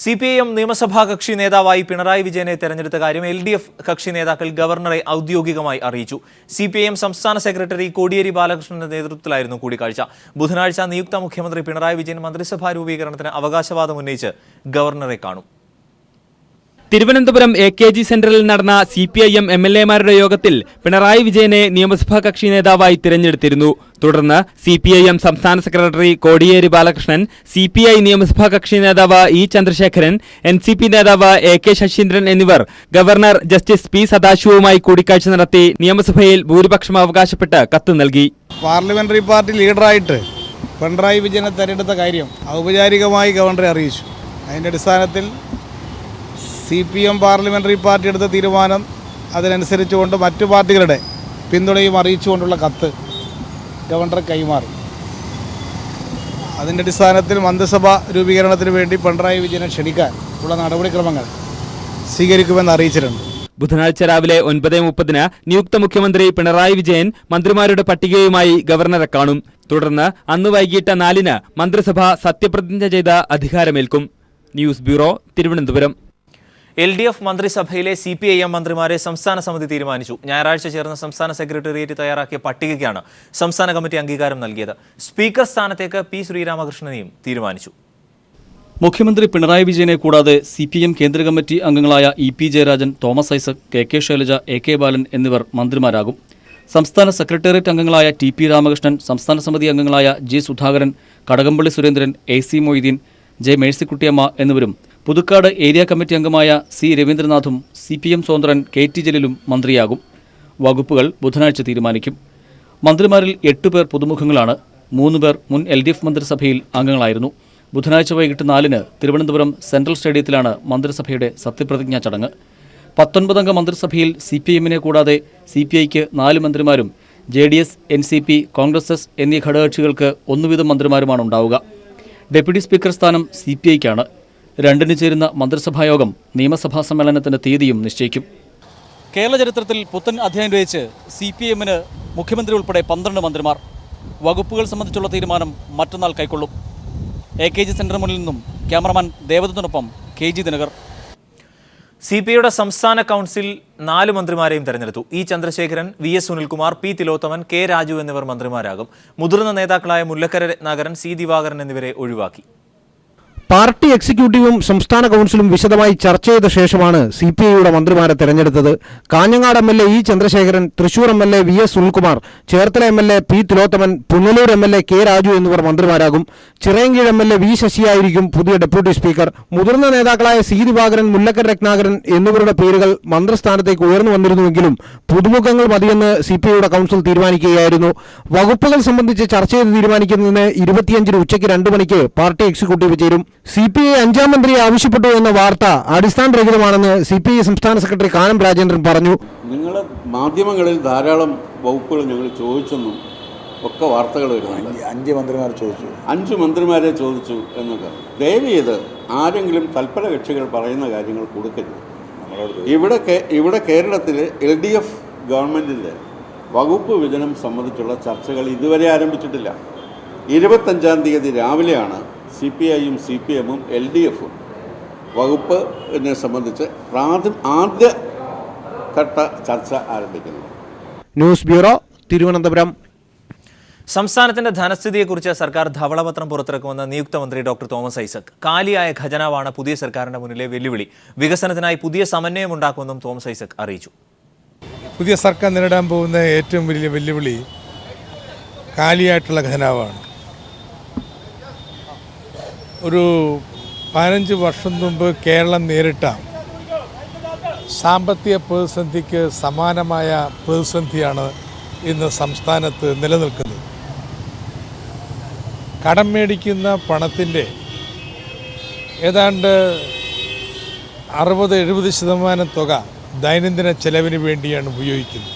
CPIM നിയമസഭാ കക്ഷി നേതാവായി പിണറായി വിജയനെ തെരഞ്ഞെടുത്ത കാര്യം LDF കക്ഷി നേതാക്കൾ ഗവർണറെ ഔദ്യോഗികമായി അറിയിച്ചു. CPIM സംസ്ഥാന സെക്രട്ടറി കോടിയേരി ബാലകൃഷ്ണന്റെ നേതൃത്വത്തിലായിരുന്നു കൂടിക്കാഴ്ച. ബുധനാഴ്ച നിയുക്ത മുഖ്യമന്ത്രി പിണറായി വിജയൻ മന്ത്രിസഭാ രൂപീകരണത്തിന് അവകാശവാദം ഉന്നയിച്ച് ഗവർണറെ കാണും. തിരുവനന്തപുരം AKG സെന്ററിൽ നടന്ന CPIM MLA-മാരുടെ യോഗത്തിൽ പിണറായി വിജയനെ നിയമസഭാ കക്ഷി നേതാവായി തിരഞ്ഞെടുത്തിരുന്നു. തുടർന്ന് CPIM സംസ്ഥാന സെക്രട്ടറി കോടിയേരി ബാലകൃഷ്ണൻ, CPI നിയമസഭാ കക്ഷി നേതാവ് E ചന്ദ്രശേഖരൻ, NCP നേതാവ് AK ശശീന്ദ്രൻ എന്നിവർ ഗവർണർ ജസ്റ്റിസ് P സദാശിവവുമായി കൂടിക്കാഴ്ച നടത്തി നിയമസഭയിൽ ഭൂരിപക്ഷം അവകാശപ്പെട്ട് കത്ത് നൽകി. പാർലമെന്ററി പാർട്ടി ലീഡറായിട്ട് പിണറായി വിജയനെ തെരഞ്ഞെടുത്ത കാര്യം ഔപചാരികമായി ഗവർണറെ അറിയിച്ചു. അതിൻ്റെ അടിസ്ഥാനത്തിൽ CPM പാർലമെന്ററി പാർട്ടി എടുത്ത തീരുമാനം അതിനനുസരിച്ചുകൊണ്ട് മറ്റു പാർട്ടികളുടെ പിന്തുണയും അറിയിച്ചുകൊണ്ടുള്ള കത്ത് ഗവർണറെ കൈമാറി. അതിൻ്റെ അടിസ്ഥാനത്തിൽ മന്ത്രിസഭ രൂപീകരണത്തിന് വേണ്ടി പിണറായി വിജയനെ ക്ഷണിക്കാൻ ഉള്ള നടപടിക്രമങ്ങൾ സ്വീകരിക്കുമെന്ന് അറിയിച്ചിട്ടുണ്ട്. ബുധനാഴ്ച രാവിലെ 9:30 നിയുക്ത മുഖ്യമന്ത്രി പിണറായി വിജയൻ മന്ത്രിമാരുടെ പട്ടികയുമായി ഗവർണറെ കാണും. തുടർന്ന് അന്ന് വൈകിട്ട് 4 മന്ത്രിസഭ സത്യപ്രതിജ്ഞ ചെയ്ത് അധികാരമേൽക്കും. News bureau, Thiruvananthapuram. LDF മന്ത്രിസഭയിലെ CPIM മന്ത്രിമാരെ സംസ്ഥാന സമിതി തീരുമാനിച്ചു. ഞായറാഴ്ച ചേർന്ന സംസ്ഥാന സെക്രട്ടേറിയറ്റ് തയ്യാറാക്കിയ പട്ടികയ്ക്കാണ് സംസ്ഥാന കമ്മിറ്റി അംഗീകാരം നൽകിയത്. സ്പീക്കർ സ്ഥാനത്തേക്ക് P ശ്രീരാമകൃഷ്ണനെയും തീരുമാനിച്ചു. മുഖ്യമന്ത്രി പിണറായി വിജയനെ കൂടാതെ CPM കേന്ദ്ര കമ്മിറ്റി അംഗങ്ങളായ EP Jayarajan, Thomas Isaac, KK Shailaja, AK ബാലൻ എന്നിവർ മന്ത്രിമാരാകും. സംസ്ഥാന സെക്രട്ടേറിയറ്റ് അംഗങ്ങളായ TP രാമകൃഷ്ണൻ, സംസ്ഥാന സമിതി അംഗങ്ങളായ G Sudhakaran, Kadakampally Surendran, AC Moideen, J Mercykuttyamma എന്നിവരും പുതുക്കാട് ഏരിയ കമ്മിറ്റി അംഗമായ C രവീന്ദ്രനാഥും CPM സ്വതന്ത്രൻ KT ജലീലും മന്ത്രിയാകും. വകുപ്പുകൾ ബുധനാഴ്ച തീരുമാനിക്കും. മന്ത്രിമാരിൽ 8 പേർ പുതുമുഖങ്ങളാണ്. 3 പേർ മുൻ LDF മന്ത്രിസഭയിൽ അംഗങ്ങളായിരുന്നു. ബുധനാഴ്ച വൈകിട്ട് 4 തിരുവനന്തപുരം സെൻട്രൽ സ്റ്റേഡിയത്തിലാണ് മന്ത്രിസഭയുടെ സത്യപ്രതിജ്ഞാ ചടങ്ങ്. 19 അംഗ മന്ത്രിസഭയിൽ CPM-നെ കൂടാതെ CPI-ക്ക് 4 മന്ത്രിമാരും JDS, NCP, കോൺഗ്രസ് എസ് എന്നീ ഘടകകക്ഷികൾക്ക് 1 വീതം മന്ത്രിമാരുമാണ് ഉണ്ടാവുക. ഡെപ്യൂട്ടി സ്പീക്കർ സ്ഥാനം CPI-ക്കാണ്. 2 ചേരുന്ന മന്ത്രിസഭായോഗം നിയമസഭാ സമ്മേളനത്തിന്റെ തീയതിയും നിശ്ചയിക്കും. കേരള ചരിത്രത്തിൽ പുത്തൻ അധ്യായം രചിച്ച് CPM-ന് മുഖ്യമന്ത്രി ഉൾപ്പെടെ 12 മന്ത്രിമാർ. വകുപ്പുകൾ സംബന്ധിച്ചുള്ള തീരുമാനം മറ്റന്നാൾ കൈക്കൊള്ളും. AKG സെന്ററിന് മുന്നിൽ നിന്നും ക്യാമറമാൻ ദേവദത്തിനൊപ്പം KG ദിനകർ. CPIയുടെ സംസ്ഥാന കൗൺസിൽ 4 മന്ത്രിമാരെയും തെരഞ്ഞെടുത്തു. E Chandrasekharan, VS Sunilkumar, P Thilothaman, K Raju എന്നിവർ മന്ത്രിമാരാകും. മുതിർന്ന നേതാക്കളായ മുല്ലക്കര രത്നാകരൻ, C ദിവാകരൻ എന്നിവരെ ഒഴിവാക്കി. പാർട്ടി എക്സിക്യൂട്ടീവും സംസ്ഥാന കൗൺസിലും വിശദമായി ചർച്ച ചെയ്ത ശേഷമാണ് CPIയുടെ മന്ത്രിമാരെ തെരഞ്ഞെടുത്തത്. Kanhangad MLA E Chandrasekharan, Thrissur MLA VS Sunilkumar, Cherthala MLA P Thilothaman, Punalur MLA K Raju എന്നിവർ മന്ത്രിമാരാകും. ചിറയൻകീഴ് MLA V ശശിയായിരിക്കും പുതിയ ഡെപ്യൂട്ടി സ്പീക്കർ. മുതിർന്ന നേതാക്കളായ C ദിവാകരൻ, മുല്ലക്കര രത്നാകരൻ എന്നിവരുടെ പേരുകൾ മന്ത്രിസ്ഥാനത്തേക്ക് ഉയർന്നു വന്നിരുന്നുവെങ്കിലും പുതുമുഖങ്ങൾ മതിയെന്ന് CPIയുടെ കൗൺസിൽ തീരുമാനിക്കുകയായിരുന്നു. വകുപ്പുകൾ സംബന്ധിച്ച് ചർച്ച ചെയ്ത് തീരുമാനിക്കുന്നതിന് 25 ഉച്ചയ്ക്ക് 2 മണിക്ക് പാർട്ടി എക്സിക്യൂട്ടീവ് ചേരും. CPI 5-ാം മന്ത്രിയെ ആവശ്യപ്പെട്ടു എന്ന വാർത്ത അടിസ്ഥാനരഹിതമാണെന്ന് CPI സംസ്ഥാന സെക്രട്ടറി കാനം രാജേന്ദ്രൻ പറഞ്ഞു. നിങ്ങൾ മാധ്യമങ്ങളിൽ ധാരാളം വകുപ്പുകൾ ഞങ്ങൾ ചോദിച്ചെന്നും ഒക്കെ വാർത്തകൾ വരുന്നുണ്ട്. 5 മന്ത്രിമാർ ചോദിച്ചു, 5 മന്ത്രിമാരെ ചോദിച്ചു എന്നൊക്കെ. ദയവ് ചെയ്ത് ആരെങ്കിലും തൽപര കക്ഷികൾ പറയുന്ന കാര്യങ്ങൾ കൊടുക്കരുത്. ഇവിടെ കേരളത്തിൽ LDF ഗവൺമെൻറ്റിൻ്റെ വകുപ്പ് വിഭജനം സംബന്ധിച്ചുള്ള ചർച്ചകൾ ഇതുവരെ ആരംഭിച്ചിട്ടില്ല. 25-ാം തീയതി രാവിലെയാണ് CPI-യും CPM-ഉം LDF-ഉം വകുപ്പിനെ സംബന്ധിച്ച് ആദ്യഘട്ട ചർച്ച ആരംഭിക്കുന്നത്. News bureau, Thiruvananthapuram. സംസ്ഥാനത്തിന്റെ ധനസ്ഥിതിയെക്കുറിച്ച് സർക്കാർ ധവളപത്രം പുറത്തിറക്കുമെന്ന് നിയുക്ത മന്ത്രി ഡോക്ടർ തോമസ് ഐസക്. കാലിയായ ഖജനാവാണ് പുതിയ സർക്കാരിന്റെ മുന്നിലെ വെല്ലുവിളി. വികസനത്തിനായി പുതിയ സമന്വയം ഉണ്ടാക്കുമെന്നും തോമസ് ഐസക് അറിയിച്ചു. പുതിയ സർക്കാർ നേരിടാൻ പോകുന്ന ഏറ്റവും വലിയ വെല്ലുവിളി കാലിയായിട്ടുള്ള ഖജനാവാണ്. ഒരു 15 വർഷം മുമ്പ് കേരളം നേരിട്ട സാമ്പത്തിക പ്രതിസന്ധിക്ക് സമാനമായ പ്രതിസന്ധിയാണ് ഇന്ന് സംസ്ഥാനത്ത് നിലനിൽക്കുന്നത്. കടം മേടിക്കുന്ന പണത്തിൻ്റെ ഏതാണ്ട് 60-70% തുക ദൈനംദിന ചെലവിന് വേണ്ടിയാണ് ഉപയോഗിക്കുന്നത്.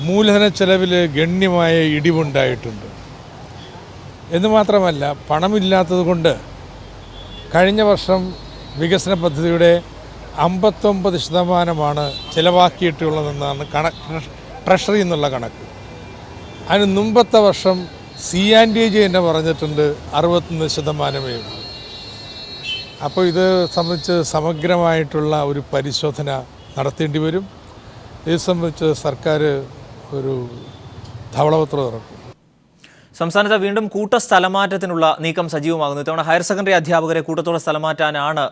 മൂലധന ചെലവിൽ ഗണ്യമായ ഇടിവുണ്ടായിട്ടുണ്ട്. എന്നുമാത്രമല്ല, പണമില്ലാത്തത് കൊണ്ട് കഴിഞ്ഞ വർഷം വികസന പദ്ധതിയുടെ 59% ചിലവാക്കിയിട്ടുള്ളതെന്നാണ് ട്രഷറി എന്നുള്ള കണക്ക്. അതിന് മുമ്പത്തെ വർഷം C&J തന്നെ പറഞ്ഞിട്ടുണ്ട് 61%. അപ്പോൾ ഇത് സംബന്ധിച്ച് സമഗ്രമായിട്ടുള്ള ഒരു പരിശോധന നടത്തേണ്ടി വരും. ഇത് സംബന്ധിച്ച് സർക്കാർ ഒരു ധവളപത്രം ഇറക്കും. സംസ്ഥാനത്ത് വീണ്ടും കൂട്ട സ്ഥലമാറ്റത്തിനുള്ള നീക്കം സജീവമാകുന്നു. ഇത്തവണ ഹയർ സെക്കൻഡറി അധ്യാപകരെ കൂട്ടത്തോടെ സ്ഥലം മാറ്റാനാണ്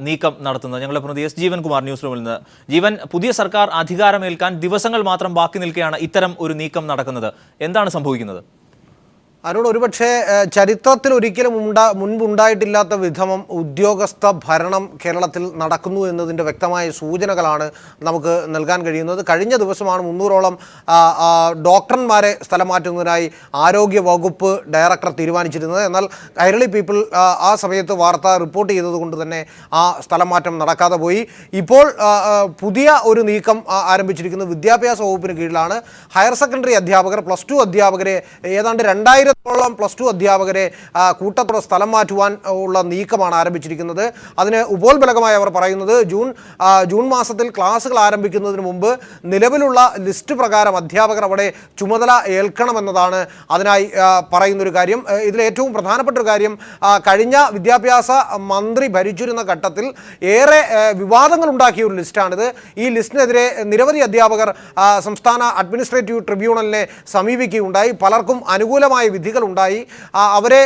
നീക്കം നടത്തുന്നത്. ഞങ്ങളുടെ പ്രതിനിധി എസ് ജീവൻ കുമാർ ന്യൂസ് റൂമിൽ നിന്ന്. ജീവൻ, പുതിയ സർക്കാർ അധികാരമേൽക്കാൻ ദിവസങ്ങൾ മാത്രം ബാക്കി നിൽക്കെയാണ് ഇത്തരം ഒരു നീക്കം നടക്കുന്നത്. എന്താണ് സംഭവിക്കുന്നത്? അരുൺ, ഒരുപക്ഷെ ചരിത്രത്തിൽ ഒരിക്കലും മുൻപുണ്ടായിട്ടില്ലാത്ത വിധം ഉദ്യോഗസ്ഥ ഭരണം കേരളത്തിൽ നടക്കുന്നു എന്നതിൻ്റെ വ്യക്തമായ സൂചനകളാണ് നമുക്ക് നൽകാൻ കഴിയുന്നത്. കഴിഞ്ഞ ദിവസമാണ് 300ഓളം ഡോക്ടർമാരെ സ്ഥലം മാറ്റുന്നതിനായി ആരോഗ്യ വകുപ്പ് ഡയറക്ടർ തീരുമാനിച്ചിരുന്നത്. എന്നാൽ കൈരളി പീപ്പിൾ ആ സമയത്ത് വാർത്ത റിപ്പോർട്ട് ചെയ്തതുകൊണ്ട് തന്നെ ആ സ്ഥലം മാറ്റം നടക്കാതെ പോയി. ഇപ്പോൾ പുതിയ ഒരു നീക്കം ആരംഭിച്ചിരിക്കുന്നത് വിദ്യാഭ്യാസ വകുപ്പിന് കീഴിലാണ്. ഹയർ സെക്കൻഡറി അധ്യാപകർ, +2 അധ്യാപകരെ, ഏതാണ്ട് 2000 +2 അധ്യാപകരെ കൂട്ടത്തോടെ സ്ഥലം മാറ്റുവാൻ ഉള്ള നീക്കമാണ് ആരംഭിച്ചിരിക്കുന്നത്. അതിന് ഉപോത്ബലകമായി അവർ പറയുന്നത് ജൂൺ മാസത്തിൽ ക്ലാസുകൾ ആരംഭിക്കുന്നതിന് മുമ്പ് നിലവിലുള്ള ലിസ്റ്റ് പ്രകാരം അധ്യാപകർ അവിടെ ചുമതല ഏൽക്കണമെന്നതാണ് അതിനായി പറയുന്നൊരു കാര്യം. ഇതിൽ ഏറ്റവും പ്രധാനപ്പെട്ട ഒരു കാര്യം, കഴിഞ്ഞ വിദ്യാഭ്യാസ മന്ത്രി ഭരിച്ചിരുന്ന ഘട്ടത്തിൽ ഏറെ വിവാദങ്ങൾ ഉണ്ടാക്കിയ ഒരു ലിസ്റ്റാണിത്. ഈ ലിസ്റ്റിനെതിരെ നിരവധി അധ്യാപകർ സംസ്ഥാന അഡ്മിനിസ്ട്രേറ്റീവ് ട്രിബ്യൂണലിനെ സമീപിക്കുകയുണ്ടായി. പലർക്കും അനുകൂലമായ വിധികൾ ഉണ്ടായി. അവരെ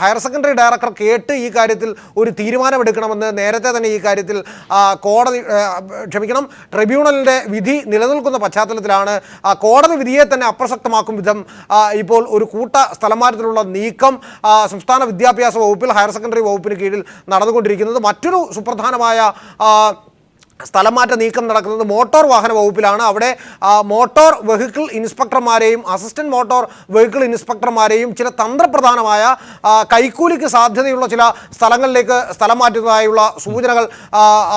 ഹയർ സെക്കൻഡറി ഡയറക്ടർ കേട്ട് ഈ കാര്യത്തിൽ ഒരു തീരുമാനമെടുക്കണമെന്ന് നേരത്തെ തന്നെ ഈ കാര്യത്തിൽ ട്രിബ്യൂണലിൻ്റെ വിധി നിലനിൽക്കുന്ന പശ്ചാത്തലത്തിലാണ് കോടതി വിധിയെ തന്നെ അപ്രസക്തമാക്കും വിധം ഇപ്പോൾ ഒരു കൂട്ട സ്ഥലമാറ്റത്തിലുള്ള നീക്കം സംസ്ഥാന വിദ്യാഭ്യാസ വകുപ്പിൽ ഹയർ സെക്കൻഡറി വകുപ്പിന് കീഴിൽ നടന്നുകൊണ്ടിരിക്കുന്നത്. മറ്റൊരു സുപ്രധാനമായ സ്ഥലമാറ്റ നീക്കം നടക്കുന്നത് മോട്ടോർ വാഹന വകുപ്പിലാണ്. അവിടെ മോട്ടോർ വെഹിക്കിൾ ഇൻസ്പെക്ടർമാരെയും അസിസ്റ്റന്റ് മോട്ടോർ വെഹിക്കിൾ ഇൻസ്പെക്ടർമാരെയും ചില തന്ത്രപ്രധാനമായ കൈക്കൂലിക്ക് സാധ്യതയുള്ള ചില സ്ഥലങ്ങളിലേക്ക് സ്ഥലം മാറ്റുന്നതായുള്ള സൂചനകൾ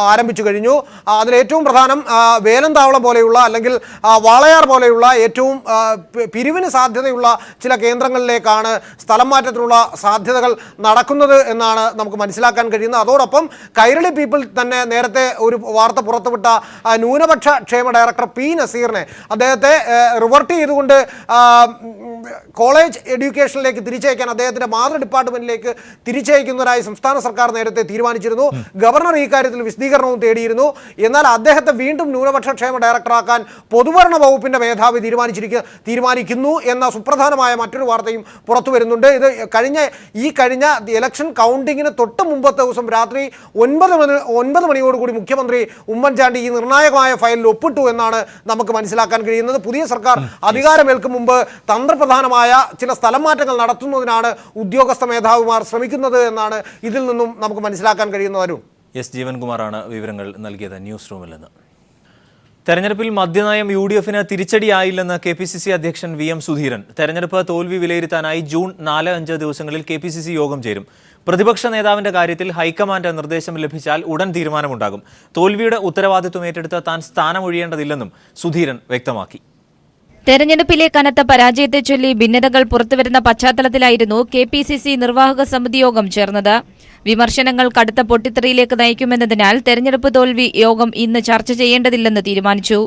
ആരംഭിച്ചു കഴിഞ്ഞു. അതിലേറ്റവും പ്രധാനം വേലന്താവളം പോലെയുള്ള അല്ലെങ്കിൽ വാളയാർ പോലെയുള്ള ഏറ്റവും പിരിവിന് സാധ്യതയുള്ള ചില കേന്ദ്രങ്ങളിലേക്കാണ് സ്ഥലം മാറ്റത്തിനുള്ള സാധ്യതകൾ നടക്കുന്നത് എന്നാണ് നമുക്ക് മനസ്സിലാക്കാൻ കഴിയുന്നത്. അതോടൊപ്പം കൈരളി പീപ്പിൾ തന്നെ നേരത്തെ ഒരു വാർത്ത പുറത്തുവിട്ട ന്യൂനപക്ഷ ക്ഷേമ ഡയറക്ടർ പി നസീറിനെ, അദ്ദേഹത്തെ റിവർട്ട് ചെയ്തുകൊണ്ട് കോളേജ് എഡ്യൂക്കേഷനിലേക്ക് തിരിച്ചയക്കാൻ അദ്ദേഹത്തിൻ്റെ മാതൃ ഡിപ്പാർട്ട്മെൻറ്റിലേക്ക് തിരിച്ചയക്കുന്നതിനായി സംസ്ഥാന സർക്കാർ നേരത്തെ തീരുമാനിച്ചിരുന്നു. ഗവർണർ ഈ കാര്യത്തിൽ വിശദീകരണവും തേടിയിരുന്നു. എന്നാൽ അദ്ദേഹത്തെ വീണ്ടും ന്യൂനപക്ഷ ക്ഷേമ ഡയറക്ടറാക്കാൻ പൊതുഭരണ വകുപ്പിൻ്റെ മേധാവി തീരുമാനിക്കുന്നു എന്ന സുപ്രധാനമായ മറ്റൊരു വാർത്തയും പുറത്തു വരുന്നുണ്ട്. ഇത് കഴിഞ്ഞ ഇലക്ഷൻ കൗണ്ടിങ്ങിന് തൊട്ട് മുമ്പത്തെ ദിവസം രാത്രി 9 മണിയോടുകൂടി മുഖ്യമന്ത്രി ഉമ്മൻചാണ്ടി ഈ നിർണായകമായ ഫയലിൽ ഒപ്പിട്ടു എന്നാണ് നമുക്ക് മനസ്സിലാക്കാൻ കഴിയുന്നത്. പുതിയ സർക്കാർ അധികാരമേൽക്കും മുമ്പ് തന്ത്രപ്രധാനമായ ചില സ്ഥലം മാറ്റങ്ങൾ നടത്തുന്നതിനാണ് ഉദ്യോഗസ്ഥ മേധാവിമാർ ശ്രമിക്കുന്നത് എന്നാണ് ഇതിൽ നിന്നും നമുക്ക് മനസ്സിലാക്കാൻ കഴിയുന്നത്. അരുൺ, എസ് ജീവൻകുമാറാണ് വിവരങ്ങൾ നൽകിയത് ന്യൂസ് റൂമിൽ നിന്ന്. തെരഞ്ഞെടുപ്പിൽ മദ്യനയം UDFന് തിരിച്ചടിയായില്ലെന്ന് KPCC അധ്യക്ഷൻ VM സുധീരൻ. തെരഞ്ഞെടുപ്പ് തോൽവി വിലയിരുത്താനായി ജൂൺ 4-5 ദിവസങ്ങളിൽ KPCC യോഗം ചേരും. പ്രതിപക്ഷ നേതാവിന്റെ കാര്യത്തിൽ ഹൈക്കമാൻഡ് നിർദ്ദേശം ലഭിച്ചാൽ ഉടൻ തീരുമാനമുണ്ടാകും. തോൽവിയുടെ ഉത്തരവാദിത്വം ഏറ്റെടുത്ത് താൻ സ്ഥാനമൊഴിയേണ്ടതില്ലെന്നും സുധീരൻ വ്യക്തമാക്കി. തെരഞ്ഞെടുപ്പിലെ കനത്ത പരാജയത്തെ ചൊല്ലി ഭിന്നതകൾ പുറത്തുവരുന്ന പശ്ചാത്തലത്തിലായിരുന്നു KPCC നിർവാഹക സമിതി യോഗം ചേർന്നത്. വിമർശനങ്ങൾ കടുത്ത പൊട്ടിത്തെറിയിലേക്ക് നയിക്കുമെന്നതിനാൽ തെരഞ്ഞെടുപ്പ് തോൽവി യോഗം ഇന്ന് ചർച്ച ചെയ്യേണ്ടതില്ലെന്ന് തീരുമാനിച്ചു.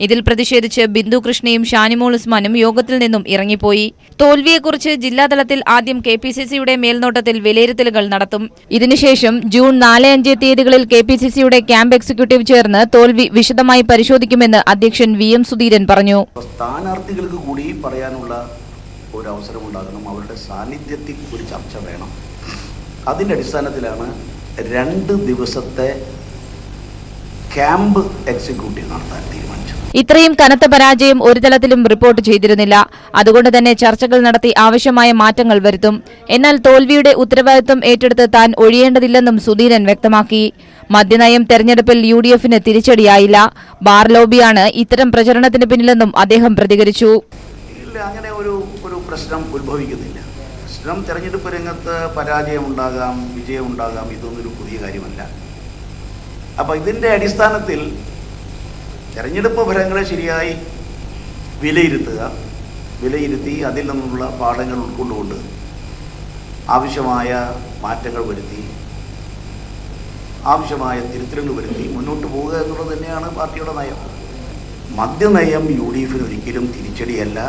ഇതിൽ പ്രതിഷേധിച്ച് ബിന്ദു കൃഷ്ണയും ഷാനിമോൾ ഉസ്മാനും യോഗത്തിൽ നിന്നും ഇറങ്ങിപ്പോയി. തോൽവിയെക്കുറിച്ച് ജില്ലാതലത്തിൽ ആദ്യം KPCCയുടെ മേൽനോട്ടത്തിൽ വിലയിരുത്തലുകൾ നടത്തും. ഇതിനുശേഷം ജൂൺ 4-5 തീയതികളിൽ KPCCയുടെ ക്യാമ്പ് എക്സിക്യൂട്ടീവ് ചേർന്ന് തോൽവി വിശദമായി പരിശോധിക്കുമെന്ന് അധ്യക്ഷൻ VM സുധീരൻ പറഞ്ഞു. സ്ഥാനാർത്ഥികൾക്ക് കൂടി പറയാനുള്ള ഒരു അവസരം ഉണ്ടാകണം. അവരുടെ സാന്നിധ്യത്തിൽ ഒരു ചർച്ച വേണം. അതിൻ്റെ അടിസ്ഥാനത്തിലാണ് 2 ദിവസത്തെ ക്യാമ്പ് എക്സിക്യൂട്ടീവ് നടത്താൻ തീരുമാനിച്ചത്. ഇത്രയും കനത്ത പരാജയം ഒരു തലത്തിലും റിപ്പോർട്ട് ചെയ്തിരുന്നില്ല. അതുകൊണ്ട് തന്നെ ചർച്ചകൾ നടത്തി ആവശ്യമായ മാറ്റങ്ങൾ വരുത്തും. എന്നാൽ തോൽവിയുടെ ഉത്തരവാദിത്വം ഏറ്റെടുത്ത് താൻ ഒഴിയേണ്ടതില്ലെന്നും സുധീരൻ വ്യക്തമാക്കി. മദ്യനയം തെരഞ്ഞെടുപ്പിൽ UDFന് തിരിച്ചടിയായില്ല. ബാർ ലോബിയാണ് ഇത്തരം പ്രചരണത്തിന് പിന്നിലെന്നും അദ്ദേഹം പ്രതികരിച്ചു. ഇല്ല, അങ്ങനെ ഒരു പ്രശ്നം ഉത്ഭവിക്കുന്നില്ല. പ്രശ്നം തെരഞ്ഞെടുപ്പ് രംഗത്ത് പരാജയമുണ്ടാകാം, വിജയമുണ്ടാകാം. ഇതൊന്നൊരു പുതിയ കാര്യമല്ല. അപ്പോൾ ഇതിൻ്റെ അടിസ്ഥാനത്തിൽ തെരഞ്ഞെടുപ്പ് ഫലങ്ങളെ ശരിയായി വിലയിരുത്തി അതിൽ നിന്നുള്ള പാഠങ്ങൾ ഉൾക്കൊണ്ടുകൊണ്ട് ആവശ്യമായ മാറ്റങ്ങൾ വരുത്തി, ആവശ്യമായ തിരുത്തലുകൾ വരുത്തി മുന്നോട്ട് പോവുക എന്നുള്ളത് തന്നെയാണ് പാർട്ടിയുടെ നയം. മദ്യനയം UDFന് ഒരിക്കലും തിരിച്ചടിയല്ല.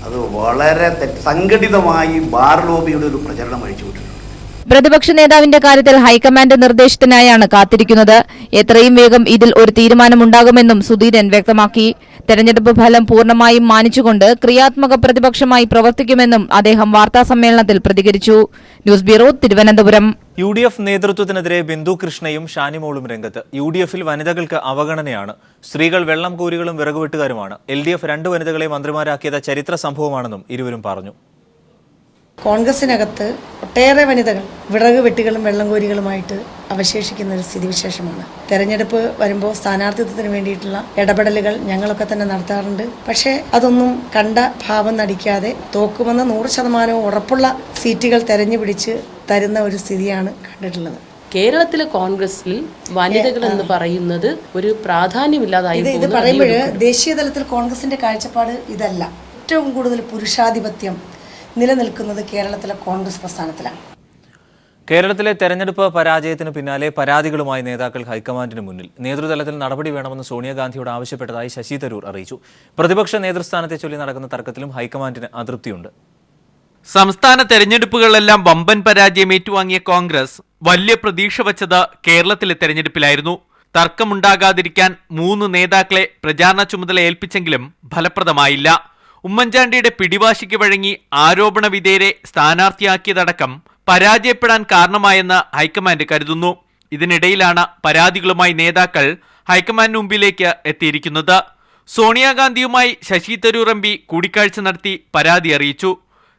അത് വളരെ സംഘടിതമായി ബാർ ലോബിയുടെ ഒരു പ്രചരണം അഴിച്ചുവിട്ടിട്ടുണ്ട്. പ്രതിപക്ഷ നേതാവിന്റെ കാര്യത്തിൽ ഹൈക്കമാൻഡ് നിർദ്ദേശത്തിനായാണ് കാത്തിരിക്കുന്നത്. എത്രയും വേഗം ഇതിൽ ഒരു തീരുമാനമുണ്ടാകുമെന്നും സുധീരൻ വ്യക്തമാക്കി. തെരഞ്ഞെടുപ്പ് ഫലം പൂർണ്ണമായും മാനിച്ചുകൊണ്ട് ക്രിയാത്മക പ്രതിപക്ഷമായി പ്രവർത്തിക്കുമെന്നും അദ്ദേഹം വാർത്താസമ്മേളനത്തിൽ പ്രതികരിച്ചു. News bureau, Thiruvananthapuram. UDF നേതൃത്വത്തിനെതിരെ ബിന്ദു കൃഷ്ണയും ഷാനിമോളും രംഗത്ത്. UDFൽ വനിതകൾക്ക് അവഗണനയാണ്. സ്ത്രീകൾ വെള്ളം കോരികളും വിറകുവെട്ടുകാരുമാണ്. LDF 2 വനിതകളെ മന്ത്രിമാരാക്കിയത് ചരിത്ര സംഭവമാണെന്നും ഇരുവരും പറഞ്ഞു. കോൺഗ്രസിനകത്ത് ഒട്ടേറെ വനിതകൾ വിറക് വെട്ടികളും വെള്ളം കോരികളുമായിട്ട് അവശേഷിക്കുന്ന ഒരു സ്ഥിതിവിശേഷമാണ്. തെരഞ്ഞെടുപ്പ് വരുമ്പോൾ സ്ഥാനാർത്ഥിത്വത്തിന് വേണ്ടിയിട്ടുള്ള ഇടപെടലുകൾ ഞങ്ങളൊക്കെ തന്നെ നടത്താറുണ്ട്. പക്ഷേ അതൊന്നും കണ്ട ഭാവം നടിക്കാതെ തോക്കുമെന്ന് 100% ഉറപ്പുള്ള സീറ്റുകൾ തെരഞ്ഞുപിടിച്ച് തരുന്ന ഒരു സ്ഥിതിയാണ് കണ്ടിട്ടുള്ളത്. കേരളത്തിലെ കോൺഗ്രസിൽ വനിതകൾ എന്ന് പറയുന്നത് ഒരു പ്രാധാന്യമില്ലാതായി ഇത് പറയുമ്പോൾ ദേശീയ തലത്തിൽ കോൺഗ്രസിന്റെ കാഴ്ചപ്പാട് ഇതല്ല. ഏറ്റവും കൂടുതൽ പുരുഷാധിപത്യം നിലനിൽക്കുന്നത് കേരളത്തിലെ കോൺഗ്രസ് പ്രസ്ഥാനത്തിലാണ്. കേരളത്തിലെ തെരഞ്ഞെടുപ്പ് പരാജയത്തിന് പിന്നാലെ പരാതികളുമായി നേതാക്കൾ ഹൈക്കമാൻഡിന് മുന്നിൽ. നേതൃതലത്തിൽ നടപടി വേണമെന്ന് സോണിയാഗാന്ധിയോട് ആവശ്യപ്പെട്ടതായി ശശി തരൂർ അറിയിച്ചു. പ്രതിപക്ഷ നേതൃസ്ഥാനത്തെ ചൊല്ലി നടക്കുന്ന തർക്കത്തിലും ഹൈക്കമാൻഡിന് അതൃപ്തിയുണ്ട്. സംസ്ഥാന തെരഞ്ഞെടുപ്പുകളിലെല്ലാം വമ്പൻ പരാജയം ഏറ്റുവാങ്ങിയ കോൺഗ്രസ് വലിയ പ്രതീക്ഷ വച്ചത് കേരളത്തിലെ തെരഞ്ഞെടുപ്പിലായിരുന്നു. തർക്കമുണ്ടാകാതിരിക്കാൻ 3 നേതാക്കളെ പ്രചാരണ ചുമതല ഏൽപ്പിച്ചെങ്കിലും ഫലപ്രദമായില്ല. ഉമ്മൻചാണ്ടിയുടെ പിടിവാശിക്ക് വഴങ്ങി ആരോപണ വിധേയരെ സ്ഥാനാർത്ഥിയാക്കിയതടക്കം പരാജയപ്പെടാൻ കാരണമായെന്ന് ഹൈക്കമാൻഡ് കരുതുന്നു. ഇതിനിടയിലാണ് പരാതികളുമായി നേതാക്കൾ ഹൈക്കമാൻഡിന് മുമ്പിലേക്ക് എത്തിയിരിക്കുന്നത്. സോണിയാഗാന്ധിയുമായി ശശി തരൂർ MP കൂടിക്കാഴ്ച നടത്തി പരാതി അറിയിച്ചു.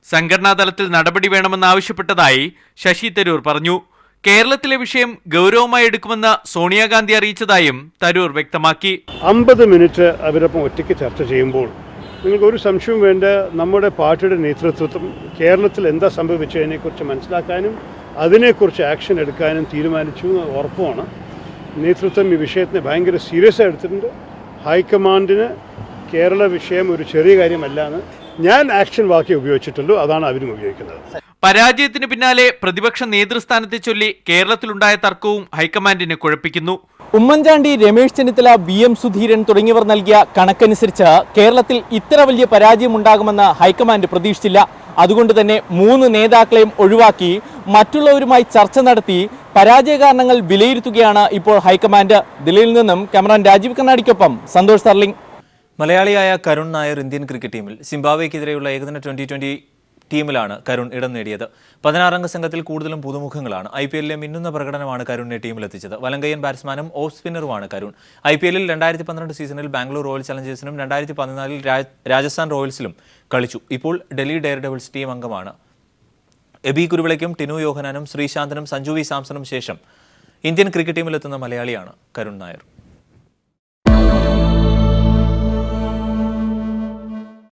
സംഘടനാ തലത്തിൽ നടപടി വേണമെന്നാവശ്യപ്പെട്ടതായി ശശി തരൂർ പറഞ്ഞു. കേരളത്തിലെ വിഷയം ഗൗരവമായി എടുക്കുമെന്ന് സോണിയാഗാന്ധി അറിയിച്ചതായും തരൂർ വ്യക്തമാക്കി. 50 മിനിറ്റ് അവരൊപ്പം ഒറ്റയ്ക്ക് ചർച്ച ചെയ്യുമ്പോൾ നിങ്ങൾക്കൊരു സംശയവും വേണ്ട, നമ്മുടെ പാർട്ടിയുടെ നേതൃത്വം കേരളത്തിൽ എന്താ സംഭവിച്ചതിനെക്കുറിച്ച് മനസ്സിലാക്കാനും അതിനെക്കുറിച്ച് ആക്ഷൻ എടുക്കാനും തീരുമാനിച്ചു എന്ന് ഉറപ്പുമാണ്. നേതൃത്വം ഈ വിഷയത്തിനെ ഭയങ്കര സീരിയസ് ആയി എടുത്തിട്ടുണ്ട്. ഹൈക്കമാൻഡിന് കേരള വിഷയം ഒരു ചെറിയ കാര്യമല്ലാന്ന് ഞാൻ ആക്ഷൻ വാക്യം ഉപയോഗിച്ചിട്ടുള്ളൂ, അതാണ് അവരും ഉപയോഗിക്കുന്നത്. പരാജയത്തിന് പിന്നാലെ പ്രതിപക്ഷ നേതൃസ്ഥാനത്തെ ചൊല്ലി കേരളത്തിലുണ്ടായ തർക്കവും ഹൈക്കമാൻഡിനെ കുഴപ്പിക്കുന്നു. ഉമ്മൻചാണ്ടി, രമേശ് ചെന്നിത്തല, VM സുധീരൻ തുടങ്ങിയവർ നൽകിയ കണക്കനുസരിച്ച് കേരളത്തിൽ ഇത്ര വലിയ പരാജയം ഉണ്ടാകുമെന്ന് ഹൈക്കമാൻഡ് പ്രതീക്ഷിച്ചില്ല. അതുകൊണ്ട് തന്നെ 3 നേതാക്കളെയും ഒഴിവാക്കി മറ്റുള്ളവരുമായി ചർച്ച നടത്തി പരാജയ കാരണങ്ങൾ വിലയിരുത്തുകയാണ് ഇപ്പോൾ ഹൈക്കമാൻഡ്. ദില്ലിയിൽ നിന്നും ക്യാമറാൻ രാജീവ് കണ്ണാടിക്കൊപ്പം സന്തോഷ് സർലിംഗ്. മലയാളിയായ കരുൺ നായർ ഇന്ത്യൻ ക്രിക്കറ്റ് ടീമിൽ. സിംബാബ്വേക്കെതിരെയുള്ള ഏകദിന 2020 ടീമിലാണ് കരുൺ ഇടം നേടിയത്. 16-അംഗ സംഘത്തിൽ കൂടുതലും പുതുമുഖങ്ങളാണ്. IPLലെ മിന്നുന്ന പ്രകടനമാണ് കരുണിനെ ടീമിലെത്തിച്ചത്. വലങ്കയ്യൻ ബാറ്റ്സ്മാനും ഓഫ് സ്പിന്നറുമാണ് കരുൺ. IPLൽ 2012 സീസണിൽ ബാംഗ്ലൂർ റോയൽ ചലഞ്ചേഴ്സിനും 2014 രാജസ്ഥാൻ റോയൽസിലും കളിച്ചു. ഇപ്പോൾ ഡൽഹി ഡെയർ ഡെവിൾസ് ടീം അംഗമാണ്. എബി കുരുവിളയ്ക്കും ടിനു യോഹനാനും ശ്രീശാന്തനും സഞ്ജു വി സാംസണും ശേഷം ഇന്ത്യൻ ക്രിക്കറ്റ് ടീമിലെത്തുന്ന മലയാളിയാണ് കരുൺ നായർ.